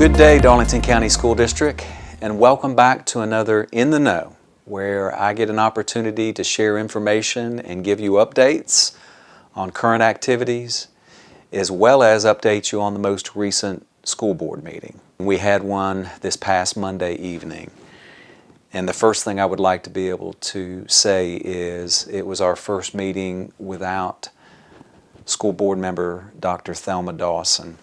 Good day, Darlington County School District, and welcome back to another In the Know, where I get an opportunity to share information and give you updates on current activities, as well as update you on the most recent school board meeting. We had one this past Monday evening, and the first thing I would like to be able to say is it was our first meeting without school board member Dr. Thelma Dawson.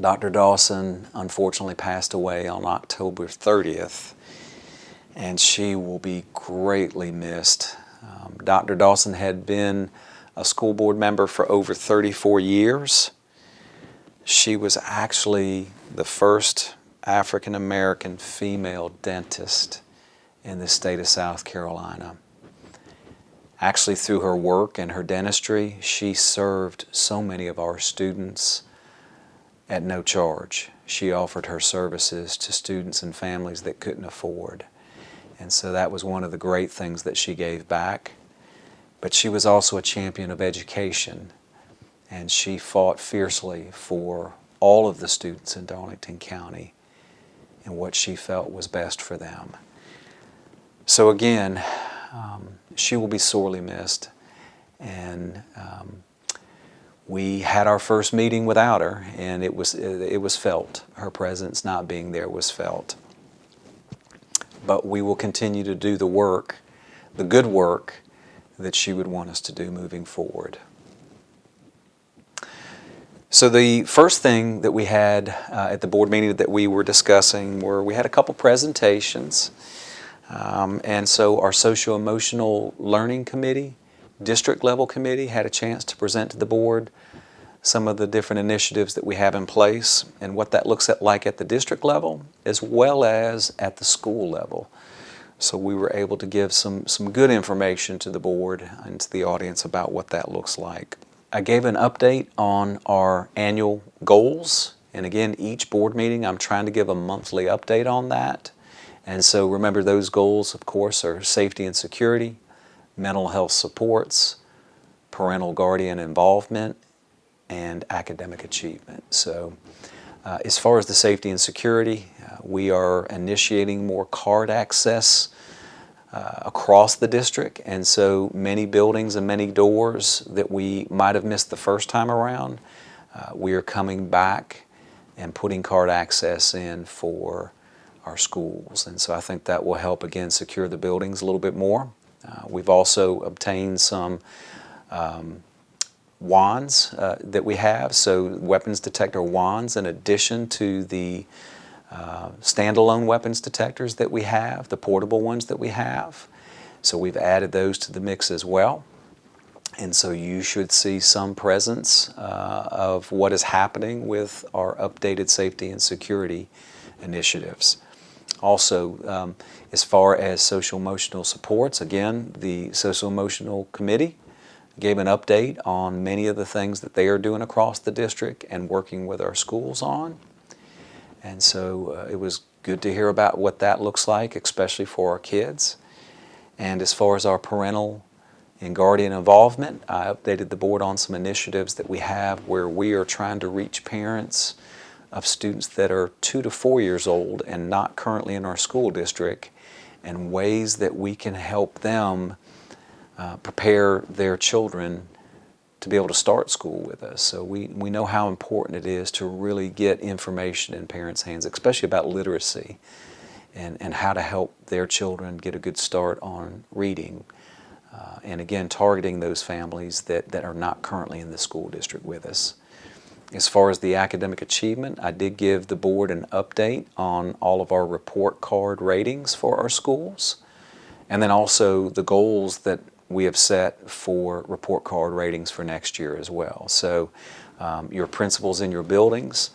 Dr. Dawson unfortunately passed away on October 30th, and she will be greatly missed. Dr. Dawson had been a school board member for over 34 years. She was actually the first African American female dentist in the state of South Carolina. Actually, through her work and her dentistry, she served so many of our students at no charge. She offered her services to students and families that couldn't afford. And so that was one of the great things that she gave back. But she was also a champion of education, and she fought fiercely for all of the students in Darlington County and what she felt was best for them. So again, she will be sorely missed, and we had our first meeting without her, and it was felt. Her presence not being there was felt. But we will continue to do the work, the good work that she would want us to do moving forward. So the first thing that we had at the board meeting that we were discussing we had a couple presentations. And so our Socio-Emotional Learning Committee, district level committee, had a chance to present to the board some of the different initiatives that we have in place and what that looks like at the district level as well as at the school level. So we were able to give some good information to the board and to the audience about what that looks like. I gave an update on our annual goals, and again, each board meeting I'm trying to give a monthly update on that. And so remember, those goals, of course, are safety and security, mental health supports, parental guardian involvement, and academic achievement. So as far as the safety and security, we are initiating more card access across the district, and so many buildings and many doors that we might have missed the first time around, we are coming back and putting card access in for our schools. And so I think that will help, again, secure the buildings a little bit more. We've also obtained some wands that we have, so weapons detector wands in addition to the standalone weapons detectors that we have, the portable ones that we have. So we've added those to the mix as well. And so you should see some presence of what is happening with our updated safety and security initiatives. Also, as far as social-emotional supports, again, the Social-Emotional Committee gave an update on many of the things that they are doing across the district and working with our schools on. And so it was good to hear about what that looks like, especially for our kids. And as far as our parental and guardian involvement, I updated the board on some initiatives that we have where we are trying to reach parents of students that are 2 to 4 years old and not currently in our school district, and ways that we can help them prepare their children to be able to start school with us. So we know how important it is to really get information in parents' hands, especially about literacy and how to help their children get a good start on reading. And again, targeting those families that are not currently in the school district with us. As far as the academic achievement, I did give the board an update on all of our report card ratings for our schools, and then also the goals that we have set for report card ratings for next year as well. So your principals in your buildings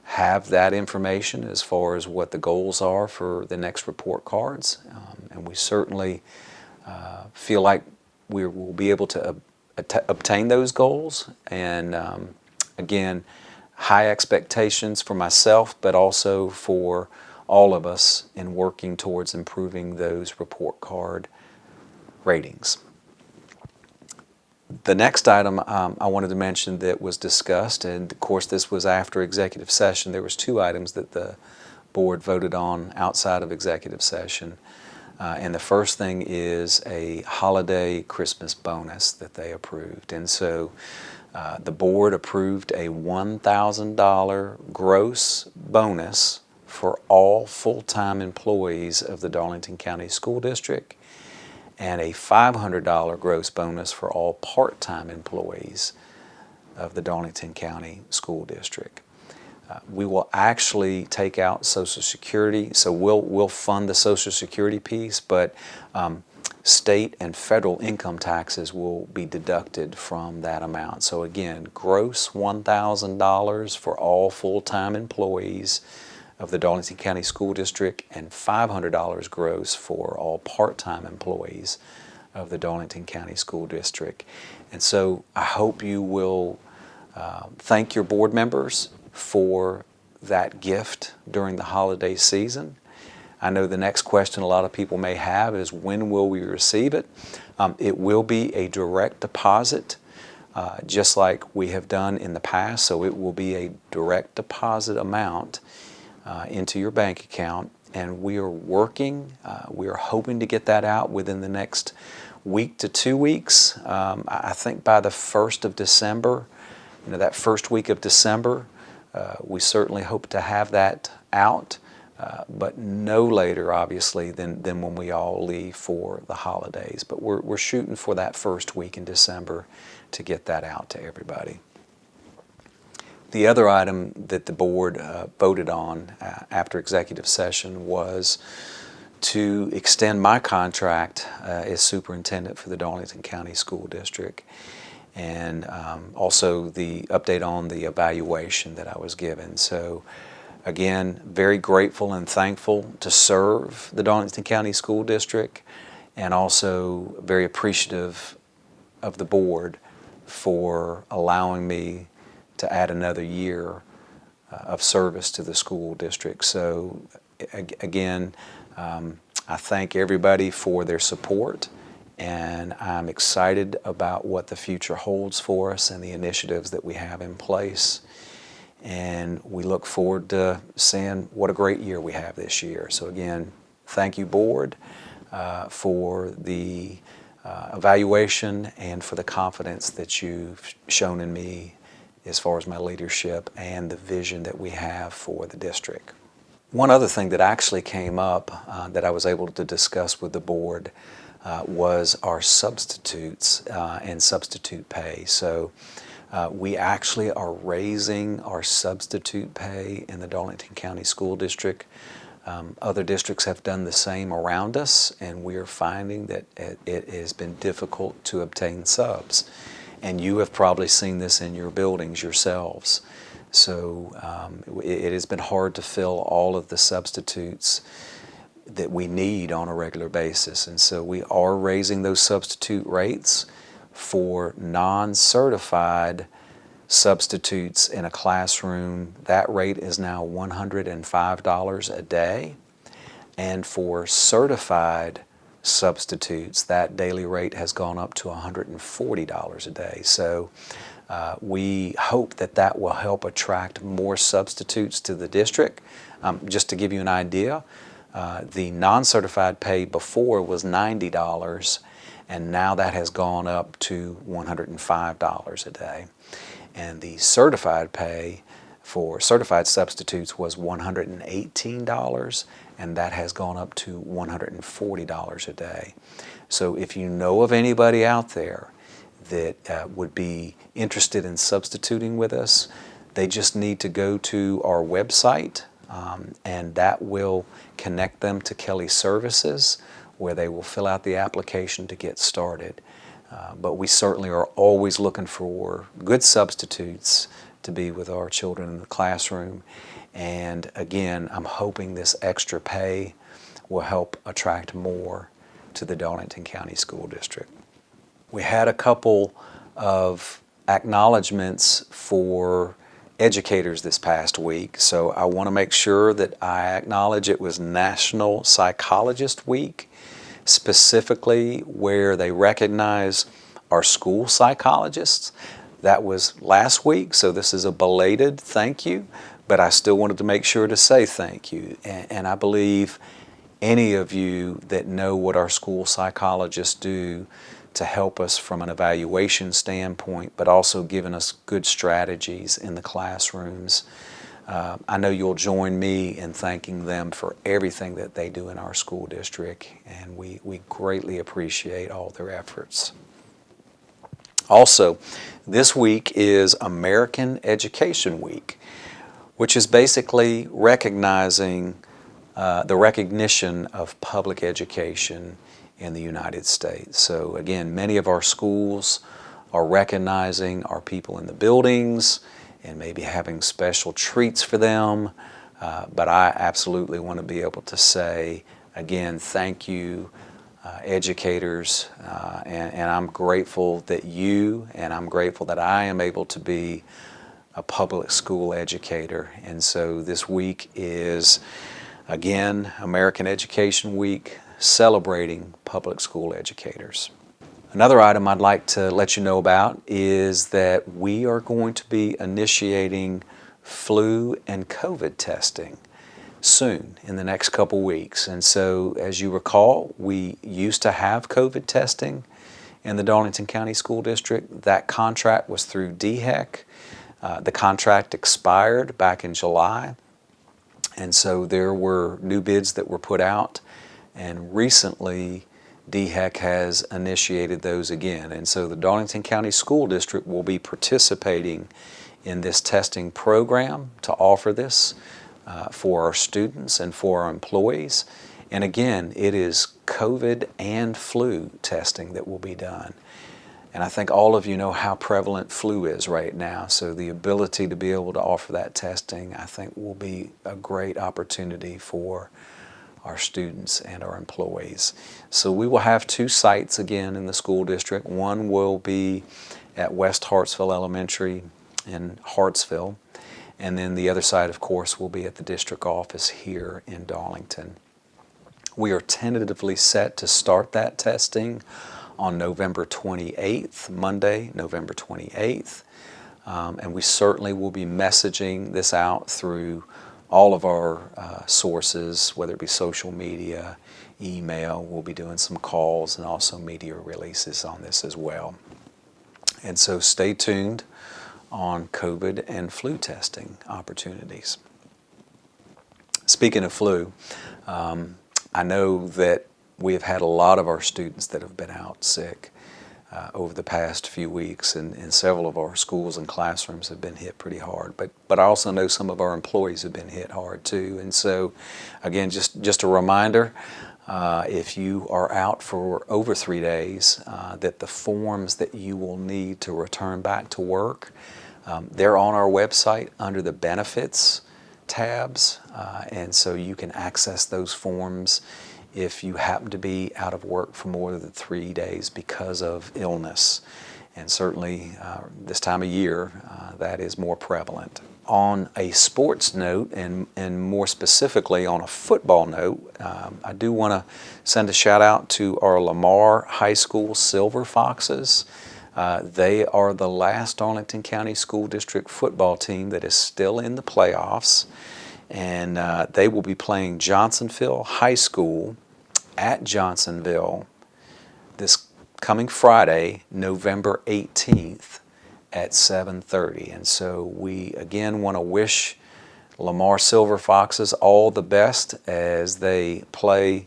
have that information as far as what the goals are for the next report cards, and we certainly feel like we will be able to obtain those goals. And again, high expectations for myself, but also for all of us in working towards improving those report card ratings. The next item I wanted to mention that was discussed, and of course this was after executive session. There was two items that the board voted on outside of executive session. And the first thing is a holiday Christmas bonus that they approved. And so the board approved a $1,000 gross bonus for all full-time employees of the Darlington County School District, and a $500 gross bonus for all part-time employees of the Darlington County School District. We will actually take out Social Security, so we'll fund the Social Security piece, but state and federal income taxes will be deducted from that amount. So again, gross $1,000 for all full-time employees of the Darlington County School District, and $500 gross for all part-time employees of the Darlington County School District. And so I hope you will thank your board members for that gift during the holiday season. I know the next question a lot of people may have is, when will we receive it? It will be a direct deposit, just like we have done in the past, so it will be a direct deposit amount into your bank account, and we are working, we are hoping to get that out within the next week to 2 weeks. I think by the 1st of December, that first week of December, we certainly hope to have that out, but no later, obviously, than when we all leave for the holidays. But we're shooting for that first week in December to get that out to everybody. The other item that the board voted on after executive session was to extend my contract as superintendent for the Darlington County School District, and also the update on the evaluation that I was given. So again, very grateful and thankful to serve the Darlington County School District, and also very appreciative of the board for allowing me to add another year of service to the school district. So again, I thank everybody for their support, and I'm excited about what the future holds for us and the initiatives that we have in place. And we look forward to seeing what a great year we have this year. So again, thank you, board, for the evaluation and for the confidence that you've shown in me as far as my leadership and the vision that we have for the district. One other thing that actually came up that I was able to discuss with the board was our substitutes and substitute pay. So we actually are raising our substitute pay in the Darlington County School District. Other districts have done the same around us, and we are finding that it has been difficult to obtain subs. And you have probably seen this in your buildings yourselves. So it has been hard to fill all of the substitutes that we need on a regular basis. And so we are raising those substitute rates for non-certified substitutes in a classroom. That rate is now $105 a day. And for certified substitutes, that daily rate has gone up to $140 a day. So we hope that that will help attract more substitutes to the district. Just to give you an idea, the non-certified pay before was $90, and now that has gone up to $105 a day. And the certified pay for certified substitutes was $118, and that has gone up to $140 a day. So if you know of anybody out there that would be interested in substituting with us, they just need to go to our website, and that will connect them to Kelly Services, where they will fill out the application to get started. But we certainly are always looking for good substitutes to be with our children in the classroom. And again, I'm hoping this extra pay will help attract more to the Darlington County School District. We had a couple of acknowledgments for educators this past week, so I want to make sure that I acknowledge it was National Psychologist Week, specifically where they recognize our school psychologists. That was last week, so this is a belated thank you, but I still wanted to make sure to say thank you. And I believe any of you that know what our school psychologists do to help us from an evaluation standpoint, but also giving us good strategies in the classrooms, I know you'll join me in thanking them for everything that they do in our school district, and we greatly appreciate all their efforts. Also, this week is American Education Week, which is basically recognizing the recognition of public education in the United States. So again, many of our schools are recognizing our people in the buildings and maybe having special treats for them, but I absolutely want to be able to say, again, thank you, educators, and I'm grateful that you, and I'm grateful that I am able to be a public school educator. And so this week is, again, American Education Week, celebrating public school educators. Another item I'd like to let you know about is that we are going to be initiating flu and COVID testing soon, in the next couple weeks. And so, as you recall, we used to have COVID testing in the Darlington County School District. That contract was through DHEC. The contract expired back in July, and so there were new bids that were put out, and recently DHEC has initiated those again. And so the Darlington County School District will be participating in this testing program to offer this for our students and for our employees. And again, it is COVID and flu testing that will be done. And I think all of you know how prevalent flu is right now, so the ability to be able to offer that testing, I think, will be a great opportunity for our students and our employees. So we will have two sites again in the school district. One will be at West Hartsville Elementary in Hartsville, and then the other side, of course, will be at the district office here in Darlington. We are tentatively set to start that testing on November 28th, Monday, November 28th, and we certainly will be messaging this out through all of our sources, whether it be social media, email. We'll be doing some calls and also media releases on this as well. And so stay tuned on COVID and flu testing opportunities. Speaking of flu, I know that we have had a lot of our students that have been out sick over the past few weeks, and several of our schools and classrooms have been hit pretty hard. But I also know some of our employees have been hit hard too. And so, again, just a reminder, if you are out for over 3 days, that the forms that you will need to return back to work, they're on our website under the benefits tabs, and so you can access those forms if you happen to be out of work for more than 3 days because of illness. And certainly this time of year, that is more prevalent. On a sports note, and more specifically on a football note, I do want to send a shout out to our Lamar High School Silver Foxes. They are the last Darlington County School District football team that is still in the playoffs, and they will be playing Johnsonville High School at Johnsonville this coming Friday, November 18th at 7:30. And so we again want to wish Lamar Silver Foxes all the best as they play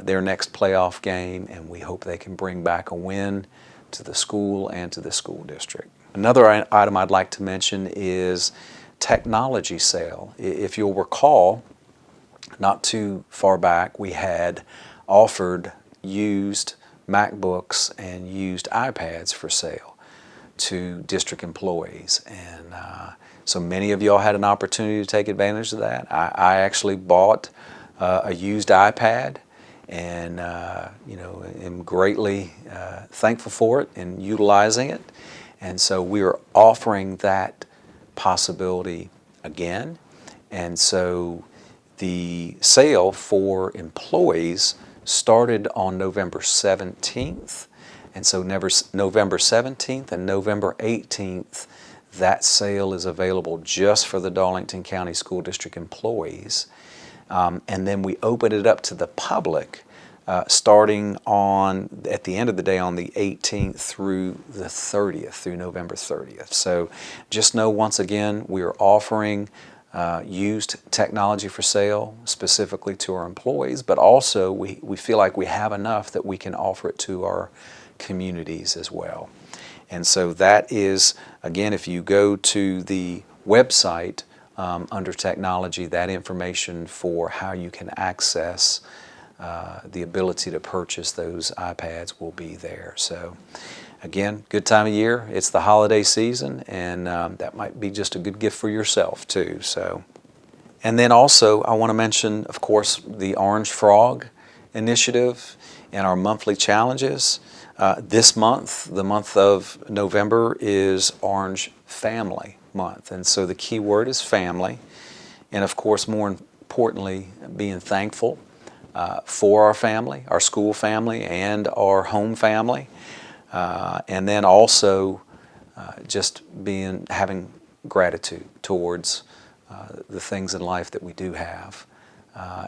their next playoff game, and we hope they can bring back a win to the school and to the school district. Another item I'd like to mention is technology sale. If you'll recall, not too far back, we had offered used MacBooks and used iPads for sale to district employees, and so many of y'all had an opportunity to take advantage of that. I actually bought a used iPad, and am greatly thankful for it and utilizing it. And so we are offering that possibility again, and so the sale for employees started on November 17th, And so November 17th and November 18th, that sale is available just for the Darlington County School District employees. And then we open it up to the public starting at the end of the day on the 18th through the 30th, through November 30th. So just know, once again, we are offering used technology for sale specifically to our employees, but also we feel like we have enough that we can offer it to our communities as well. And so that is, again, if you go to the website under technology, that information for how you can access the ability to purchase those iPads will be there. So again, good time of year. It's the holiday season, and that might be just a good gift for yourself too. So, and then also I want to mention, of course, the Orange Frog initiative and our monthly challenges. This month, the month of November, is Orange Family Month, and so the key word is family, and of course, more importantly, being thankful for our family, our school family, and our home family, and then also just having gratitude towards the things in life that we do have.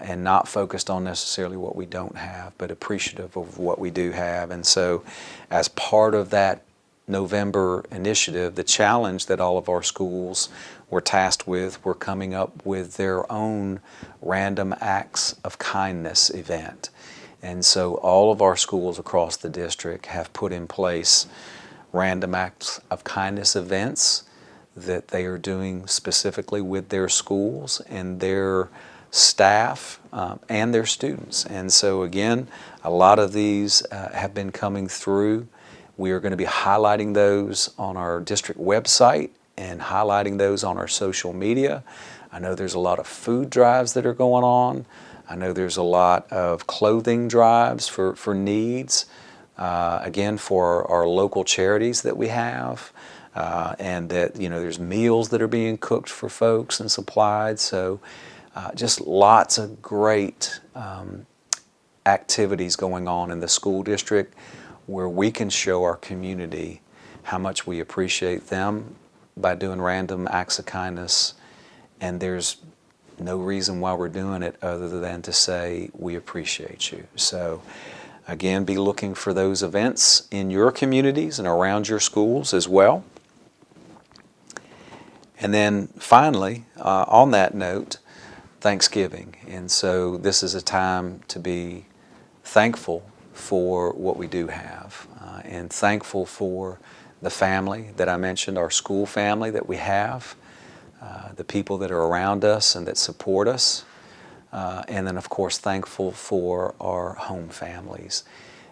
And not focused on necessarily what we don't have, but appreciative of what we do have. And so as part of that November initiative, the challenge that all of our schools were tasked with were coming up with their own Random Acts of Kindness event. And so all of our schools across the district have put in place Random Acts of Kindness events that they are doing specifically with their schools and their staff and their students. And so again, a lot of these have been coming through. We are going to be highlighting those on our district website and highlighting those on our social media. I know there's a lot of food drives that are going on. I know there's a lot of clothing drives for needs, again, for our local charities that we have. And that, there's meals that are being cooked for folks and supplied. So just lots of great activities going on in the school district where we can show our community how much we appreciate them by doing Random Acts of Kindness. And there's no reason why we're doing it other than to say we appreciate you. So again, be looking for those events in your communities and around your schools as well. And then finally, on that note, Thanksgiving. And so this is a time to be thankful for what we do have and thankful for the family that I mentioned, our school family that we have, the people that are around us and that support us, and then of course thankful for our home families.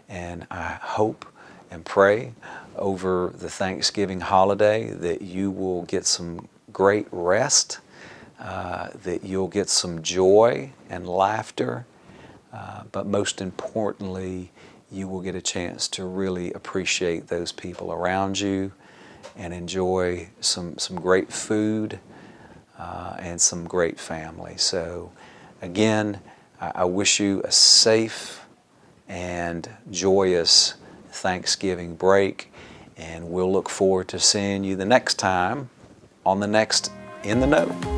And I hope and pray over the Thanksgiving holiday that you will get some great rest, that you'll get some joy and laughter, but most importantly, you will get a chance to really appreciate those people around you and enjoy some great food and some great family. So again, I wish you a safe and joyous Thanksgiving break, and we'll look forward to seeing you the next time on the next In the Know.